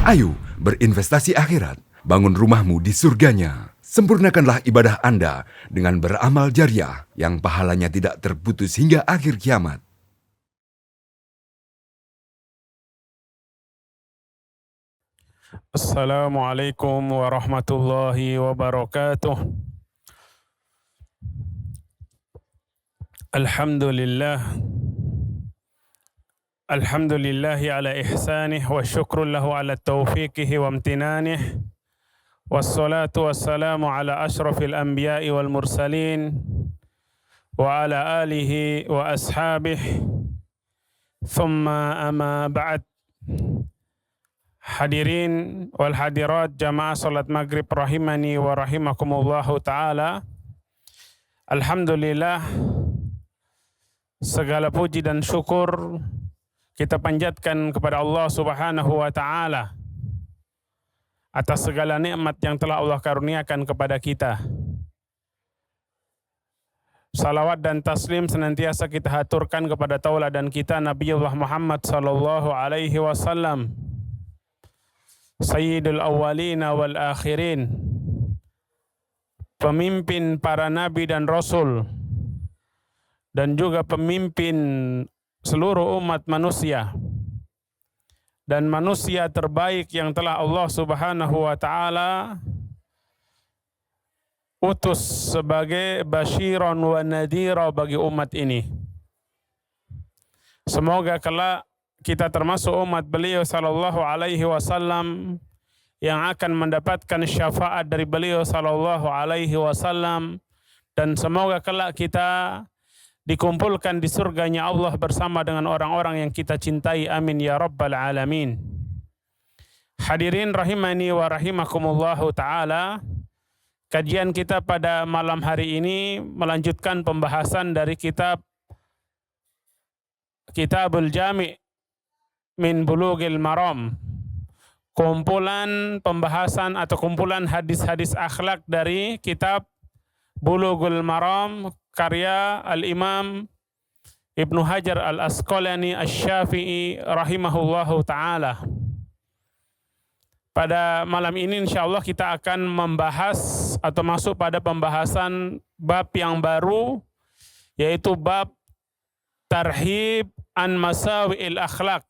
Ayo berinvestasi akhirat, bangun rumahmu di surganya. Sempurnakanlah ibadah Anda dengan beramal jariah yang pahalanya tidak terputus hingga akhir kiamat. Assalamualaikum warahmatullahi wabarakatuh. Alhamdulillah. Alhamdulillahi ala ihsanih wa syukru lahu ala taufiqihi wa amtinanih. Wassalatu wassalamu ala ashrafil anbiya'i wal mursalin wa ala alihi wa ashabih. Thumma amma ba'd. Hadirin wal hadirat jamaah salat maghrib rahimani wa rahimakumullahu ta'ala. Alhamdulillah, segala puji dan syukur kita panjatkan kepada Allah Subhanahu wa ta'ala atas segala nikmat yang telah Allah karuniakan kepada kita. Salawat dan taslim senantiasa kita haturkan kepada tauladan kita Nabiullah Muhammad sallallahu alaihi wasallam, Sayyidul awwalina wal akhirin, pemimpin para nabi dan rasul, dan juga pemimpin seluruh umat manusia, dan manusia terbaik yang telah Allah Subhanahu wa ta'ala utus sebagai basyiran wa nadhira bagi umat ini. Semoga kelak kita termasuk umat beliau sallallahu alaihi wasallam yang akan mendapatkan syafaat dari beliau sallallahu alaihi wasallam, dan semoga kelak kita dikumpulkan di surganya Allah bersama dengan orang-orang yang kita cintai. Amin ya rabbal alamin. Hadirin rahimani wa rahimakumullahu ta'ala. Kajian kita pada malam hari ini melanjutkan pembahasan dari Kitabul Jami' min Bulughil Maram. Kumpulan pembahasan atau kumpulan hadis-hadis akhlak dari kitab Bulughul Maram karya Al-Imam Ibnu Hajar Al-Asqalani Asy-Syafi'i rahimahullahu ta'ala. Pada malam ini insyaallah kita akan membahas atau masuk pada pembahasan bab yang baru, yaitu bab tarhib an masawi'il akhlak.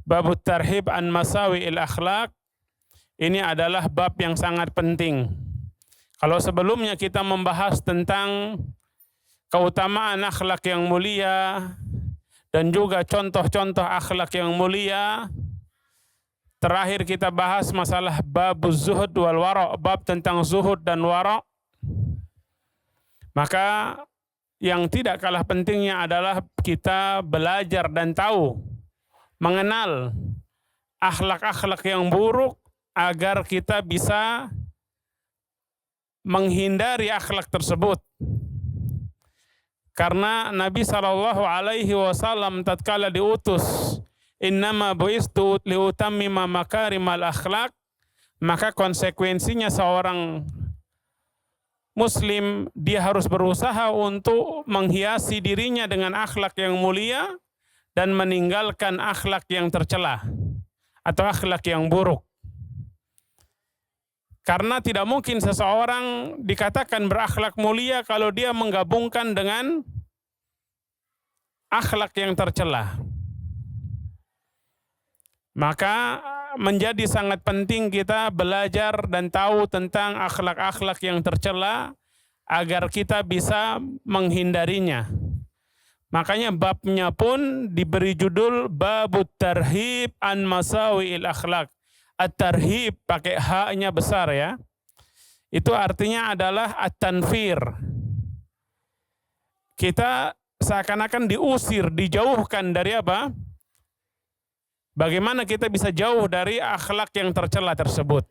Bab tarhib an masawi'il akhlak ini adalah bab yang sangat penting. Kalau sebelumnya kita membahas tentang keutamaan akhlak yang mulia dan juga contoh-contoh akhlak yang mulia, terakhir kita bahas masalah babuz zuhud wal wara', bab tentang zuhud dan wara'. Maka yang tidak kalah pentingnya adalah kita belajar dan tahu, mengenal akhlak-akhlak yang buruk agar kita bisa menghindari akhlak tersebut. Karena Nabi sallallahu alaihi wasallam tatkala diutus, innama bu'istu liutammima makarimal akhlak, maka konsekuensinya seorang muslim dia harus berusaha untuk menghiasi dirinya dengan akhlak yang mulia dan meninggalkan akhlak yang tercela atau akhlak yang buruk. Karena tidak mungkin seseorang dikatakan berakhlak mulia kalau dia menggabungkan dengan akhlak yang tercela. Maka menjadi sangat penting kita belajar dan tahu tentang akhlak-akhlak yang tercela agar kita bisa menghindarinya. Makanya babnya pun diberi judul Babut Tarhib an Masawi'il Akhlak. At-tarhib pakai ha-nya besar ya. Itu artinya adalah at-tanfir. Kita seakan-akan diusir, dijauhkan dari apa? Bagaimana kita bisa jauh dari akhlak yang tercela tersebut?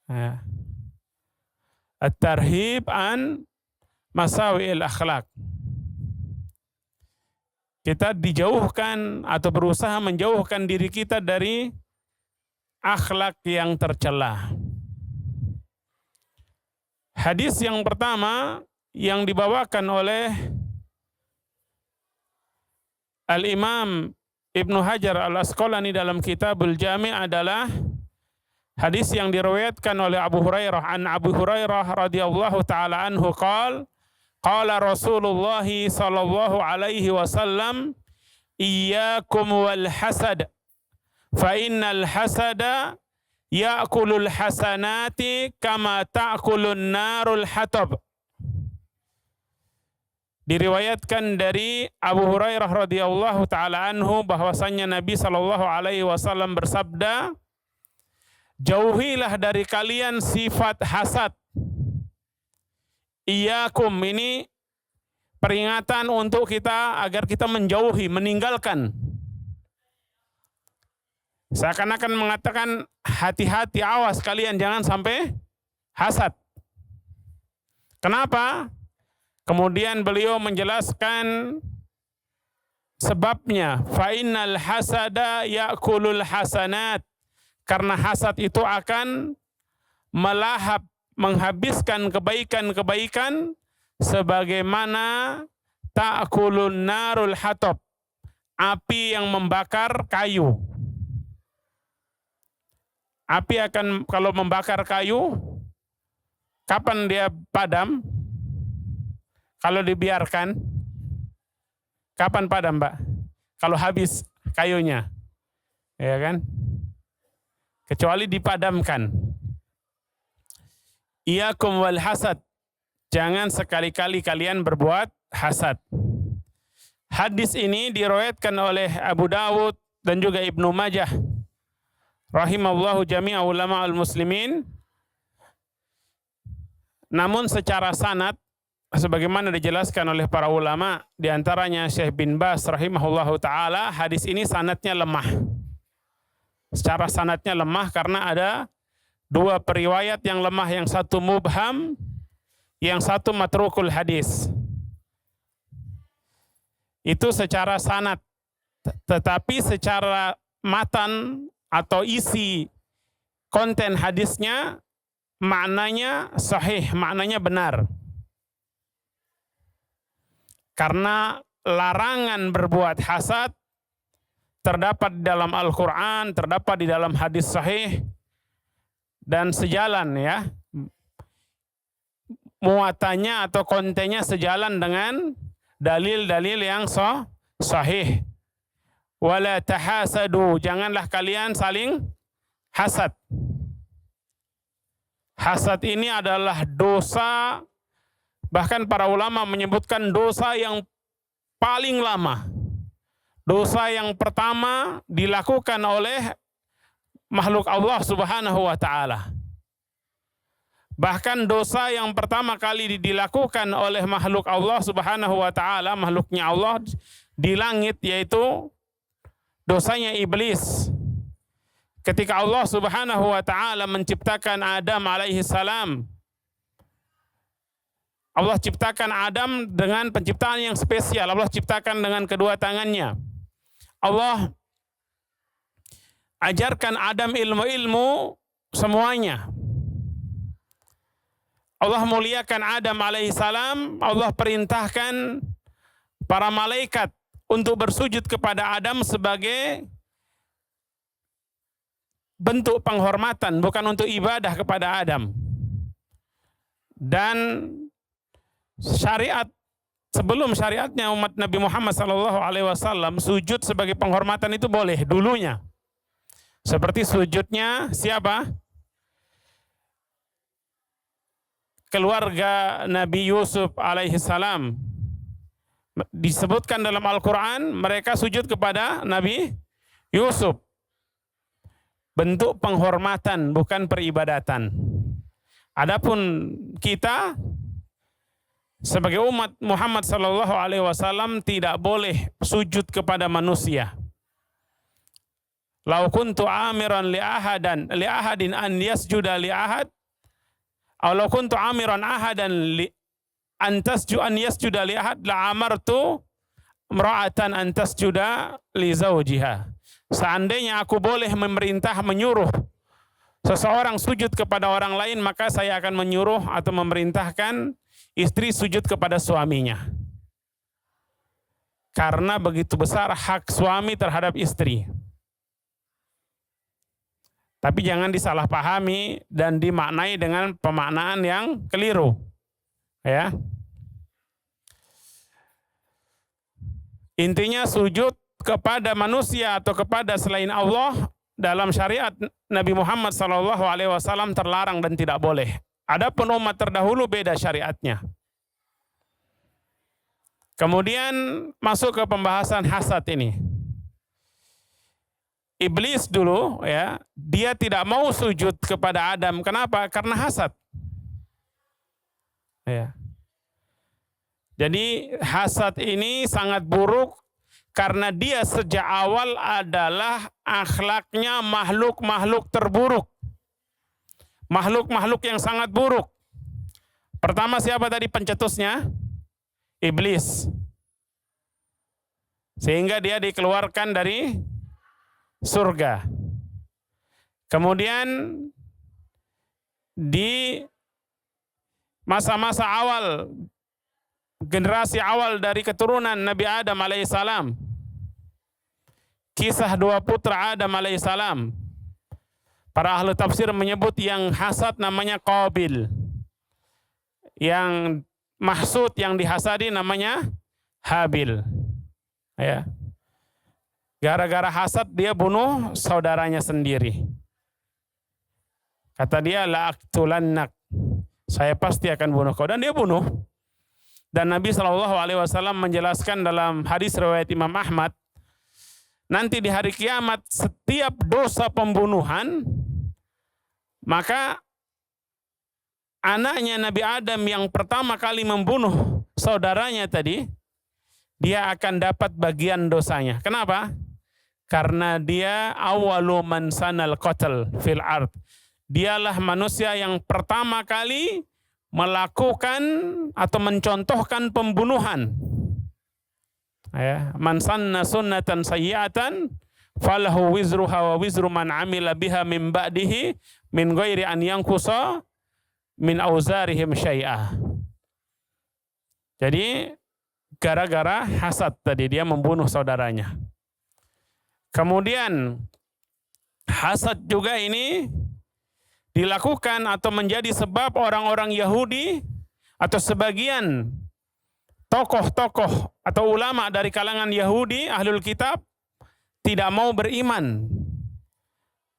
Ya. At-tarhib an masawi'il akhlak. Kita dijauhkan atau berusaha menjauhkan diri kita dari akhlak yang tercela. Hadis yang pertama yang dibawakan oleh Al-Imam Ibnu Hajar Al-Asqalani dalam Kitabul Jami' adalah hadis yang diriwayatkan oleh Abu Hurairah. An Abu Hurairah radhiyallahu taala anhu qala Rasulullah sallallahu alaihi wasallam, iyyakum wal hasad fa innal hasada ya'kulul hasanati kama ta'kulun narul hatab. Diriwayatkan dari Abu Hurairah radhiyallahu taala anhu bahwasanya Nabi sallallahu alaihi wasallam bersabda, jauhilah dari kalian sifat hasad. Iyyakum, ini peringatan untuk kita agar kita menjauhi, meninggalkan. Seakan-akan mengatakan hati-hati, awas kalian jangan sampai hasad. Kenapa? Kemudian beliau menjelaskan sebabnya. Fa innal hasada ya'kulul hasanat. Karena hasad itu akan melahap, menghabiskan kebaikan-kebaikan sebagaimana ta'kulun narul hatab, api yang membakar kayu. Api akan, kalau membakar kayu, kapan dia padam? Kalau dibiarkan, kapan padam, Mbak? Kalau habis kayunya, ya kan? Kecuali dipadamkan. Iyyakum wal hasad, jangan sekali-kali kalian berbuat hasad. Hadis ini diriwayatkan oleh Abu Dawud dan juga Ibnu Majah, rahimallahu jami'a ulama al-muslimin. Namun secara sanad, sebagaimana dijelaskan oleh para ulama, diantaranya Syekh bin Baz rahimahullahu ta'ala, hadis ini sanadnya lemah. Secara sanadnya lemah karena ada dua periwayat yang lemah, yang satu mubham, yang satu matrukul hadis. Itu secara sanad. Tetapi secara matan atau isi konten hadisnya, maknanya sahih, maknanya benar. Karena larangan berbuat hasad terdapat di dalam Al-Quran, terdapat di dalam hadis sahih, dan sejalan, ya, muatannya atau kontennya sejalan dengan dalil-dalil yang sahih. Wala tahasadu, janganlah kalian saling hasad. Hasad ini adalah dosa. Bahkan para ulama menyebutkan dosa yang paling lama. Dosa yang pertama dilakukan oleh makhluk Allah Subhanahu wa ta'ala. Bahkan dosa yang pertama kali dilakukan oleh makhluk Allah Subhanahu wa ta'ala, makhluknya Allah di langit, yaitu dosanya iblis. Ketika Allah Subhanahu wa ta'ala menciptakan Adam alaihi salam, Allah ciptakan Adam dengan penciptaan yang spesial. Allah ciptakan dengan kedua tangannya. Allah ajarkan Adam ilmu-ilmu semuanya. Allah muliakan Adam alaihissalam. Allah perintahkan para malaikat untuk bersujud kepada Adam sebagai bentuk penghormatan, bukan untuk ibadah kepada Adam. Dan syariat, sebelum syariatnya umat Nabi Muhammad SAW, sujud sebagai penghormatan itu boleh dulunya. Seperti sujudnya siapa? Keluarga Nabi Yusuf alaihissalam. Disebutkan dalam Al-Quran, mereka sujud kepada Nabi Yusuf. Bentuk penghormatan, bukan peribadatan. Adapun kita sebagai umat Muhammad SAW tidak boleh sujud kepada manusia. Lau kuntu amiran li ahadin an yasjuda li ahad, aw lau kuntu amiran ahadan an yasjuda li ahad, la amartu imra'atan an tasjuda li zawjiha. Seandainya aku boleh memerintah, menyuruh seseorang sujud kepada orang lain, maka saya akan menyuruh atau memerintahkan istri sujud kepada suaminya. karena begitu besar hak suami terhadap istri. Tapi jangan disalahpahami dan dimaknai dengan pemaknaan yang keliru. Ya. Intinya sujud kepada manusia atau kepada selain Allah dalam syariat Nabi Muhammad SAW terlarang dan tidak boleh. Adapun umat terdahulu beda syariatnya. Kemudian masuk ke pembahasan hasad ini. Iblis dulu ya, dia tidak mau sujud kepada Adam. Kenapa? Karena hasad. Ya. Jadi hasad ini sangat buruk karena dia sejak awal adalah akhlaknya makhluk-makhluk terburuk. Makhluk-makhluk yang sangat buruk. Pertama siapa tadi pencetusnya? Iblis. Sehingga dia dikeluarkan dari surga. Kemudian di masa-masa awal, generasi awal dari keturunan Nabi Adam alaihissalam, kisah dua putra Adam alaihissalam, para ahli tafsir menyebut yang hasad namanya Qabil, yang mahsud, yang dihasadi namanya Habil. Ya. Gara-gara hasad dia bunuh saudaranya sendiri. Kata dia, la aqtulannak, saya pasti akan bunuh kau, dan dia bunuh. Dan Nabi SAW menjelaskan dalam hadis riwayat Imam Ahmad, nanti di hari kiamat setiap dosa pembunuhan, maka anaknya Nabi Adam yang pertama kali membunuh saudaranya tadi, dia akan dapat bagian dosanya. Kenapa? Karena dia awalu man sanal qatl fil ard. Dialah manusia yang pertama kali melakukan atau mencontohkan pembunuhan. Ya, man sanna sunnatan sayyi'atan falahu wizruha wa wizru man amila biha min ba'dihi min ghairi an yanqusa min auzarihim syai'ah. Jadi gara-gara hasad tadi dia membunuh saudaranya. Kemudian hasad juga ini dilakukan atau menjadi sebab orang-orang Yahudi atau sebagian tokoh-tokoh atau ulama dari kalangan Yahudi, ahlul kitab, tidak mau beriman.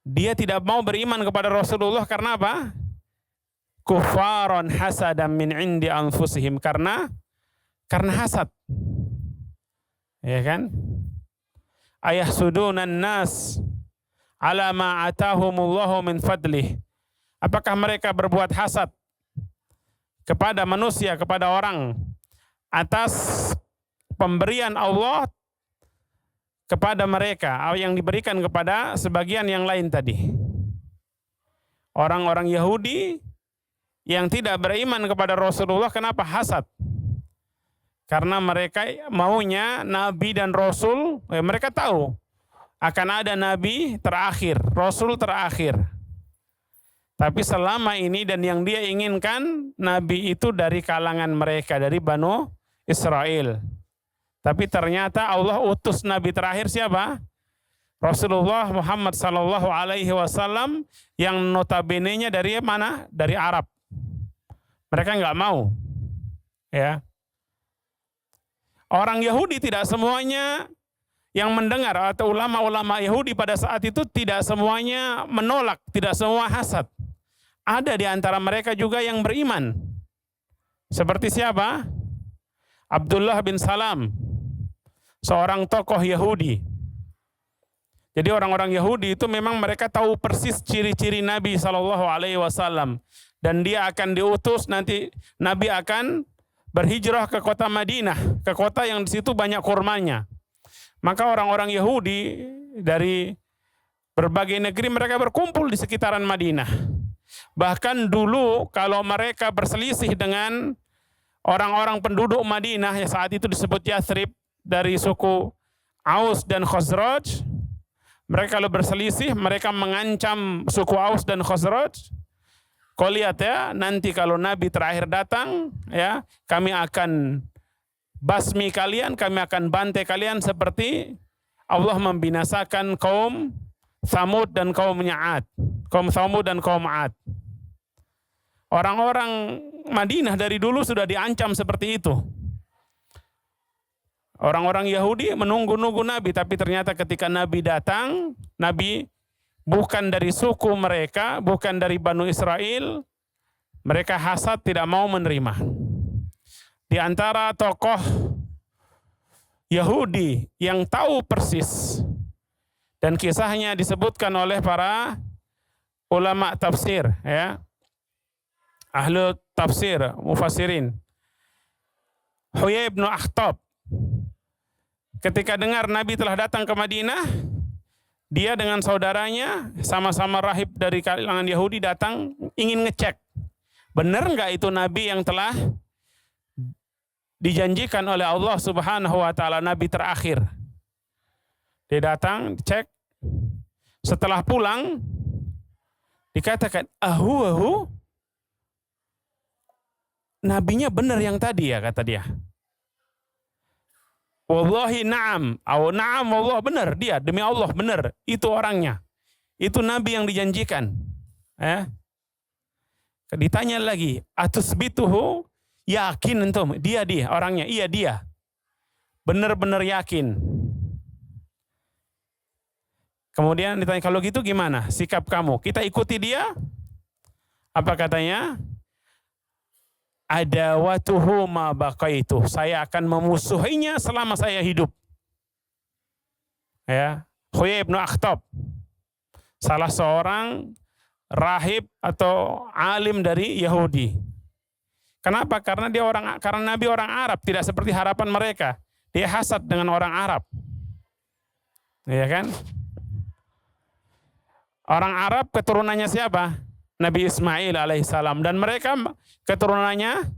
Dia tidak mau beriman kepada Rasulullah karena apa? Kufaron hasadam min indi anfusihim, karena hasad. Ya kan? Ayahsudunan nas ala ma atahumullahu min fadlih. Apakah mereka berbuat hasad kepada manusia, kepada orang atas pemberian Allah kepada mereka atau yang diberikan kepada sebagian yang lain tadi? Orang-orang Yahudi yang tidak beriman kepada Rasulullah, kenapa hasad? Karena mereka maunya Nabi dan Rasul, mereka tahu akan ada Nabi terakhir, Rasul terakhir. Tapi selama ini dan yang dia inginkan, Nabi itu dari kalangan mereka, dari Banu Israel. Tapi ternyata Allah utus Nabi terakhir siapa? Rasulullah Muhammad SAW yang notabene-nya dari mana? Dari Arab. Mereka nggak mau. Ya. Orang Yahudi tidak semuanya yang mendengar, atau ulama-ulama Yahudi pada saat itu tidak semuanya menolak, tidak semua hasad. Ada di antara mereka juga yang beriman. Seperti siapa? Abdullah bin Salam, seorang tokoh Yahudi. Jadi orang-orang Yahudi itu memang mereka tahu persis ciri-ciri Nabi SAW. Dan dia akan diutus, nanti Nabi akan berhijrah ke kota Madinah, ke kota yang di situ banyak kurmanya. Maka orang-orang Yahudi dari berbagai negeri mereka berkumpul di sekitaran Madinah. Bahkan dulu kalau mereka berselisih dengan orang-orang penduduk Madinah yang saat itu disebut Yathrib dari suku Aus dan Khazraj, mereka kalau berselisih mereka mengancam suku Aus dan Khazraj. Kau lihat ya, nanti kalau Nabi terakhir datang, ya, kami akan basmi kalian, kami akan bantai kalian seperti Allah membinasakan kaum Tsamud dan kaum Ad. Kaum Tsamud dan kaum Ad. Orang-orang Madinah dari dulu sudah diancam seperti itu. Orang-orang Yahudi menunggu-nunggu Nabi, tapi ternyata ketika Nabi datang, Nabi bukan dari suku mereka, bukan dari Banu Israel, mereka hasad, tidak mau menerima. Di antara tokoh Yahudi yang tahu persis, dan kisahnya disebutkan oleh para ulama tafsir, ya, ahlu tafsir, mufassirin, Huyai bin Akhtab. Ketika dengar Nabi telah datang ke Madinah, dia dengan saudaranya, sama-sama rahib dari kalangan Yahudi datang, ingin ngecek, benar nggak itu Nabi yang telah dijanjikan oleh Allah Subhanahu wa Ta'ala, Nabi terakhir. Dia datang, cek, setelah pulang, dikatakan, ahu, nabinya benar yang tadi ya, kata dia. Wallahi na'am, na'am wallah, benar dia, demi Allah benar, itu orangnya, itu Nabi yang dijanjikan. Ditanya lagi, atusbituhu, yakin entum, dia orangnya, iya dia, benar-benar yakin. Kemudian ditanya, kalau gitu gimana sikap kamu? Kita ikuti dia? Apa katanya? Adawatuhu ma baqaitu, saya akan memusuhinya selama saya hidup. Ya, Huyai bin Akhtab, salah seorang rahib atau alim dari Yahudi. Kenapa? Karena Nabi orang Arab, tidak seperti harapan mereka. Dia hasad dengan orang Arab. Ya kan? Orang Arab keturunannya siapa? Nabi Ismail alaihissalam, dan mereka keturunannya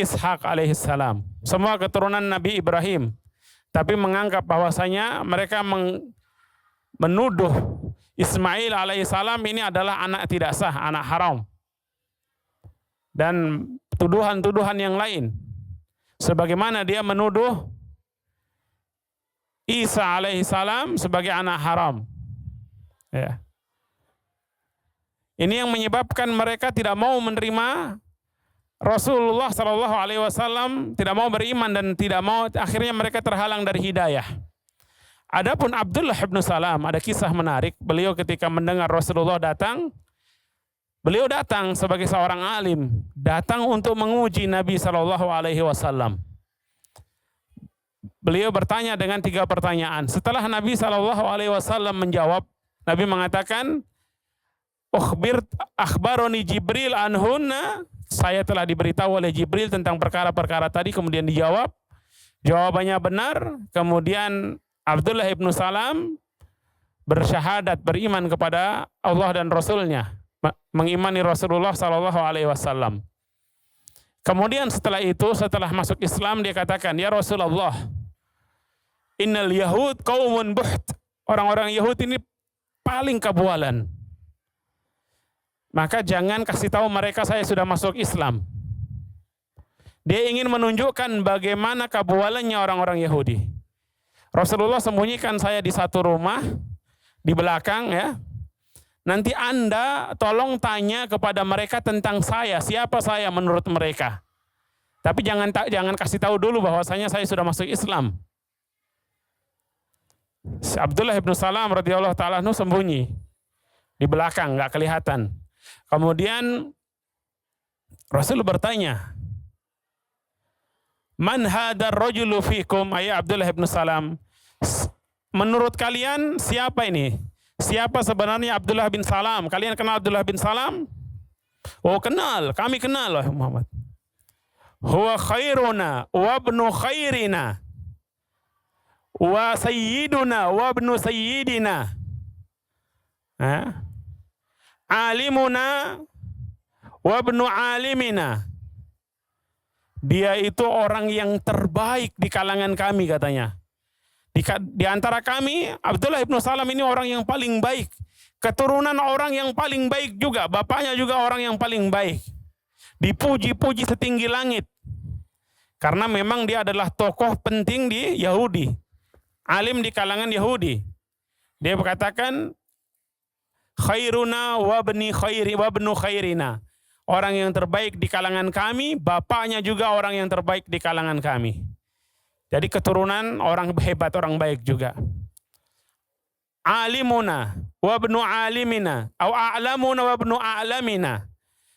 Ishak alaihissalam, semua keturunan Nabi Ibrahim, tapi menganggap bahwasanya mereka menuduh Ismail alaihissalam ini adalah anak tidak sah, anak haram, dan tuduhan-tuduhan yang lain, sebagaimana dia menuduh Isa alaihissalam sebagai anak haram. Ya. Ini yang menyebabkan mereka tidak mau menerima Rasulullah Shallallahu Alaihi Wasallam, tidak mau beriman dan tidak mau, akhirnya mereka terhalang dari hidayah. Adapun Abdullah bin Salam, ada kisah menarik. Beliau ketika mendengar Rasulullah datang, beliau datang sebagai seorang alim, datang untuk menguji Nabi Shallallahu Alaihi Wasallam. Beliau bertanya dengan 3 pertanyaan. Setelah Nabi Shallallahu Alaihi Wasallam menjawab, Nabi mengatakan, akhbaroni Jibril anhunna, saya telah diberitahu oleh Jibril tentang perkara-perkara tadi. Kemudian dijawab, jawabannya benar. Kemudian Abdullah ibnu Salam bersyahadat, beriman kepada Allah dan Rasulnya, mengimani Rasulullah Sallallahu Alaihi Wasallam. Kemudian setelah itu, setelah masuk Islam, dia katakan, ya Rasulullah, innal Yahud qaumun buht, orang-orang Yahudi ini paling kabualan. Maka jangan kasih tahu mereka saya sudah masuk Islam. Dia ingin menunjukkan bagaimana kabualannya orang-orang Yahudi. Rasulullah sembunyikan saya di satu rumah, di belakang ya. Nanti Anda tolong tanya kepada mereka tentang saya, siapa saya menurut mereka. Tapi jangan kasih tahu dulu bahwasanya saya sudah masuk Islam. Abdullah bin Salam radhiyallahu ta'ala anhu sembunyi di belakang, nggak kelihatan. Kemudian Rasul bertanya, man hadar rajulu fikum, ayat Abdullah bin Salam, menurut kalian siapa ini? Siapa sebenarnya Abdullah bin Salam? Kalian kenal Abdullah bin Salam? Oh kenal, kami kenal wahai Muhammad. Huwa khairuna wa ibnu khairina wa sayyiduna wa ibnu sayyidina. Alimuna wa ibnu alimina. Dia itu orang yang terbaik di kalangan kami katanya. Di antara kami, Abdullah ibnu Salam ini orang yang paling baik. Keturunan orang yang paling baik juga. Bapaknya juga orang yang paling baik. Dipuji-puji setinggi langit. Karena memang dia adalah tokoh penting di Yahudi, alim di kalangan Yahudi. Dia berkatakan, khairuna wabni khairina. Orang yang terbaik di kalangan kami, bapaknya juga orang yang terbaik di kalangan kami. Jadi keturunan orang hebat, orang baik juga. Alimuna wabnu alimina, au a'lamuna wabnu a'lamina.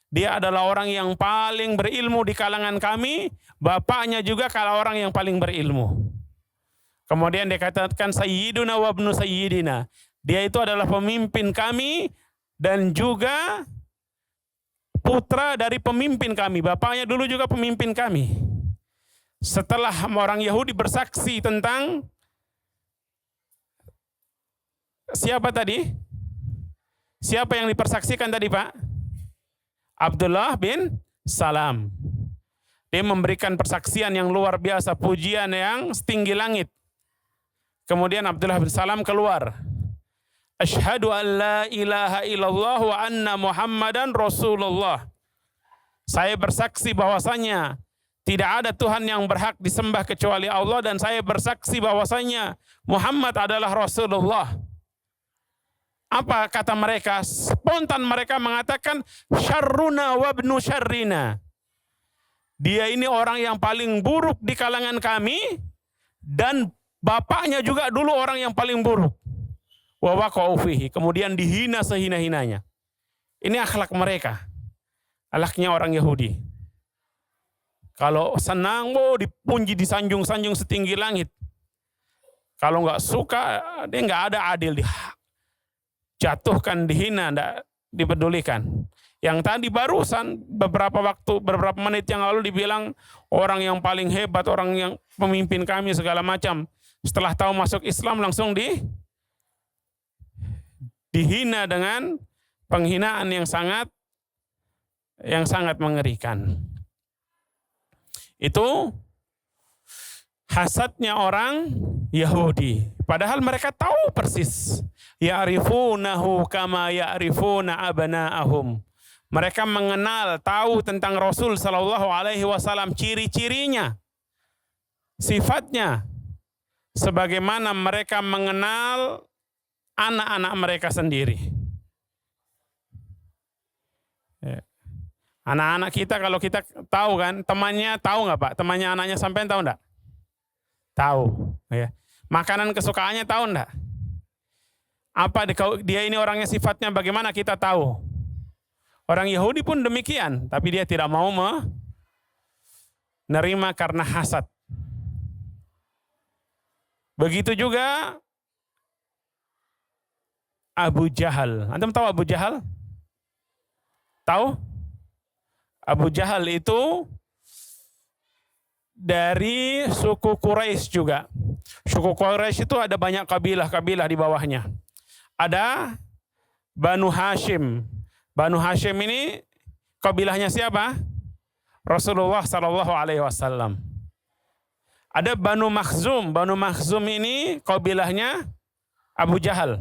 Dia adalah orang yang paling berilmu di kalangan kami, bapaknya juga kalau orang yang paling berilmu. Kemudian dikatakan sayyiduna wabnu sayyidina. Dia itu adalah pemimpin kami dan juga putra dari pemimpin kami. Bapaknya dulu juga pemimpin kami. Setelah orang Yahudi bersaksi tentang siapa tadi? Siapa yang dipersaksikan tadi, Pak? Abdullah bin Salam. Dia memberikan persaksian yang luar biasa, pujian yang setinggi langit. Kemudian Abdullah bin Salam keluar. Asyhadu an la ilaha illallah wa anna Muhammadan Rasulullah. Saya bersaksi bahwasanya tidak ada Tuhan yang berhak disembah kecuali Allah, dan saya bersaksi bahwasanya Muhammad adalah Rasulullah. Apa kata mereka? Spontan mereka mengatakan, syarruna wabnu syarrina. Dia ini orang yang paling buruk di kalangan kami, dan bapaknya juga dulu orang yang paling buruk. Wa waqa'u fihi. Kemudian dihina sehina-hinanya. Ini akhlak mereka. Akhlaknya orang Yahudi. Kalau senang, dipuji, disanjung-sanjung setinggi langit. Kalau nggak suka, dia nggak ada adil, jatuhkan, dihina, tidak dipedulikan. Yang tadi barusan beberapa menit yang lalu dibilang orang yang paling hebat, orang yang pemimpin kami segala macam. Setelah tahu masuk Islam langsung dihina dengan penghinaan yang sangat mengerikan. Itu hasadnya orang Yahudi. Padahal mereka tahu persis. Ya'rifunahu kama ya'rifuna abna'ahum. Mereka mengenal, tahu tentang Rasul sallallahu alaihi wasallam, ciri-cirinya, sifatnya, sebagaimana mereka mengenal anak-anak mereka sendiri. Anak-anak kita, kalau kita tahu kan, temannya tahu nggak Pak? Temannya anaknya sampean tahu nggak? Tahu. Ya. Makanan kesukaannya tahu nggak? Apa dia ini orangnya sifatnya bagaimana kita tahu? Orang Yahudi pun demikian, tapi dia tidak mau menerima karena hasad. Begitu juga Abu Jahal. Antum tahu Abu Jahal? Tahu? Abu Jahal itu dari suku Quraisy juga. Suku Quraisy itu ada banyak kabilah-kabilah di bawahnya. Ada Banu Hashim. Banu Hashim ini kabilahnya siapa? Rasulullah sallallahu alaihi wasallam. Ada Banu Makhzum. Banu Makhzum ini kabilahnya Abu Jahal.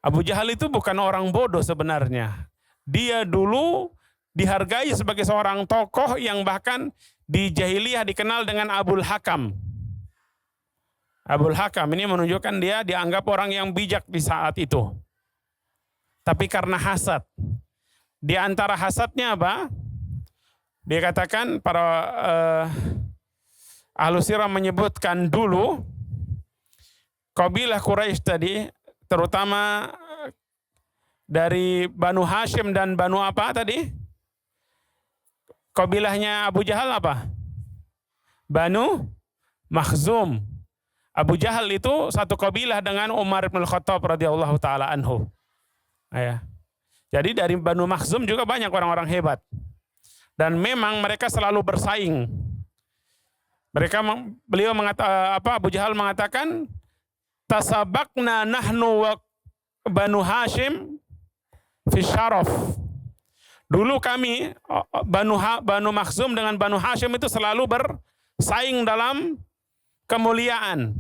Abu Jahal itu bukan orang bodoh sebenarnya. Dia dulu dihargai sebagai seorang tokoh yang bahkan di jahiliyah dikenal dengan Abul Hakam. Abul Hakam ini menunjukkan dia dianggap orang yang bijak di saat itu. Tapi karena hasad. Di antara hasadnya apa? Dia katakan para ahlu sirah menyebutkan dulu kabilah Quraisy tadi, terutama dari Banu Hashim dan Banu apa tadi? Kabilahnya Abu Jahal apa? Banu Makhzum. Abu Jahal itu satu kabilah dengan Umar bin Khattab radhiyallahu taala anhu. Ya. Jadi dari Banu Makhzum juga banyak orang-orang hebat. Dan memang mereka selalu bersaing. Abu Jahal mengatakan, tasabakna nahnu wa Banu Hashim fi syaraf. Dulu kami Banu Makhzum dengan Banu Hashim itu selalu bersaing dalam kemuliaan.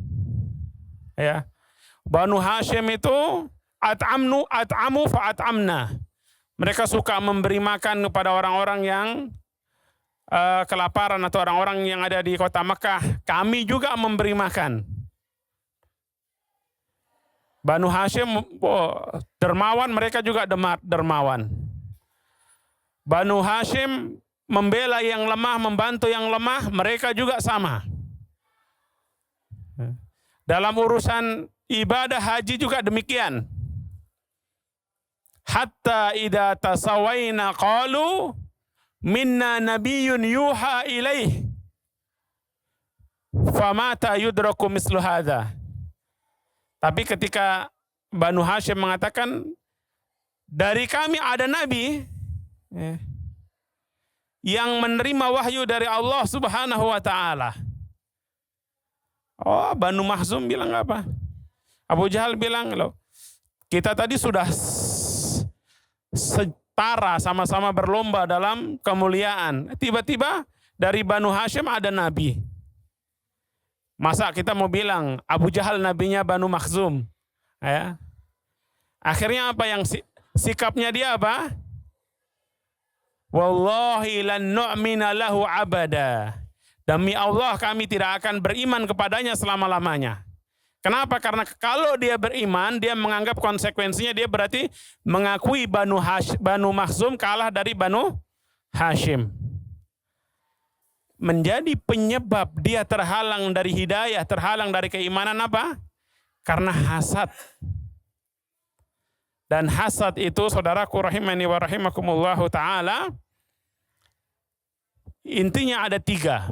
Ya. Banu Hashim itu at'amu fa at'amna. Mereka suka memberi makan kepada orang-orang yang kelaparan atau orang-orang yang ada di kota Mekah, kami juga memberi makan. Banu Hashim dermawan, mereka juga dermawan. Banu Hashim membela yang lemah, membantu yang lemah, mereka juga sama. Dalam urusan ibadah haji juga demikian. Hatta idza tasawaina qalu minna nabiyyun yuha ilaih famata yudraku mislu hadza. Tapi ketika Banu Hashim mengatakan dari kami ada nabi yang menerima wahyu dari Allah Subhanahu wa taala. Oh, Banu Makhzum bilang apa? Abu Jahal bilang, loh, kita tadi sudah setara, sama-sama berlomba dalam kemuliaan. Tiba-tiba dari Banu Hashim ada nabi. Masa kita mau bilang Abu Jahal nabinya Banu Makhzum? Ya. Akhirnya apa yang sikapnya dia apa? Wallahi lan nu'mina lahu abada. Demi Allah kami tidak akan beriman kepadanya selama-lamanya. Kenapa? Karena kalau dia beriman, dia menganggap konsekuensinya dia berarti mengakui Banu Makhzum kalah dari Banu Hashim. Menjadi penyebab dia terhalang dari hidayah, terhalang dari keimanan apa? Karena hasad. Dan hasad itu, saudaraku rahimani wa rahimakumullahu ta'ala, intinya ada 3.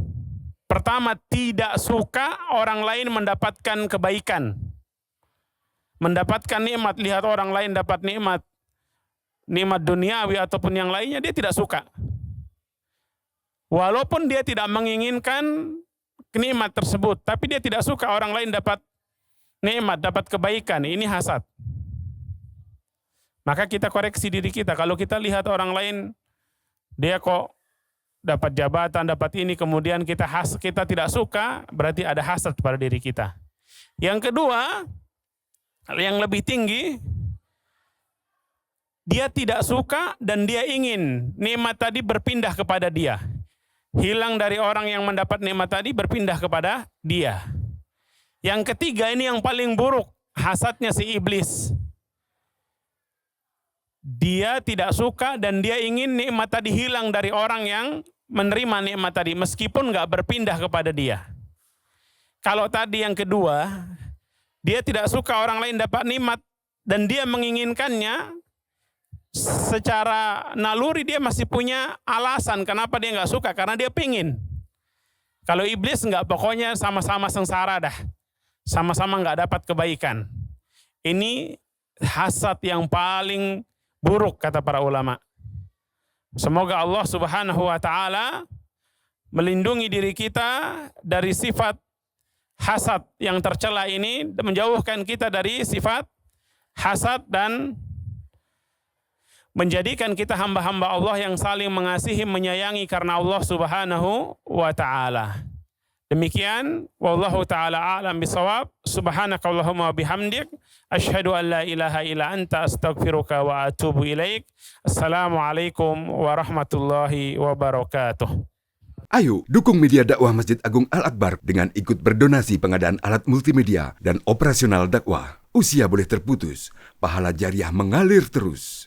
Pertama, tidak suka orang lain mendapatkan kebaikan. Mendapatkan nikmat, lihat orang lain dapat nikmat duniawi ataupun yang lainnya, dia tidak suka. Walaupun dia tidak menginginkan nikmat tersebut, tapi dia tidak suka orang lain dapat nikmat, dapat kebaikan. Ini hasad. Maka kita koreksi diri kita. Kalau kita lihat orang lain, dia kok dapat jabatan, dapat ini, kemudian kita tidak suka, berarti ada hasad pada diri kita. Yang kedua, yang lebih tinggi, dia tidak suka dan dia ingin nikmat tadi berpindah kepada dia. Hilang dari orang yang mendapat nikmat tadi, berpindah kepada dia. Yang ketiga, ini yang paling buruk, hasadnya si iblis. Dia tidak suka dan dia ingin nikmat tadi hilang dari orang yang menerima nikmat tadi, meskipun nggak berpindah kepada dia. Kalau tadi yang kedua, dia tidak suka orang lain dapat nikmat dan dia menginginkannya, secara naluri dia masih punya alasan kenapa dia nggak suka, karena dia pingin. Kalau iblis nggak, pokoknya sama-sama sengsara dah, sama-sama nggak dapat kebaikan. Ini hasad yang paling buruk kata para ulama. Semoga Allah Subhanahu wa ta'ala melindungi diri kita dari sifat hasad yang tercela ini, menjauhkan kita dari sifat hasad dan menjadikan kita hamba-hamba Allah yang saling mengasihi, menyayangi karena Allah Subhanahu wa ta'ala. Demikian, wallahu ta'ala a'lam bisawab. Subhanakallahumma bihamdik, asyhadu an la ilaha illa anta, astaghfiruka wa atubu ilaik. Assalamualaikum warahmatullahi wabarakatuh. Ayo, dukung media dakwah Masjid Agung Al-Akbar dengan ikut berdonasi pengadaan alat multimedia dan operasional dakwah. Usia boleh terputus, pahala jariah mengalir terus.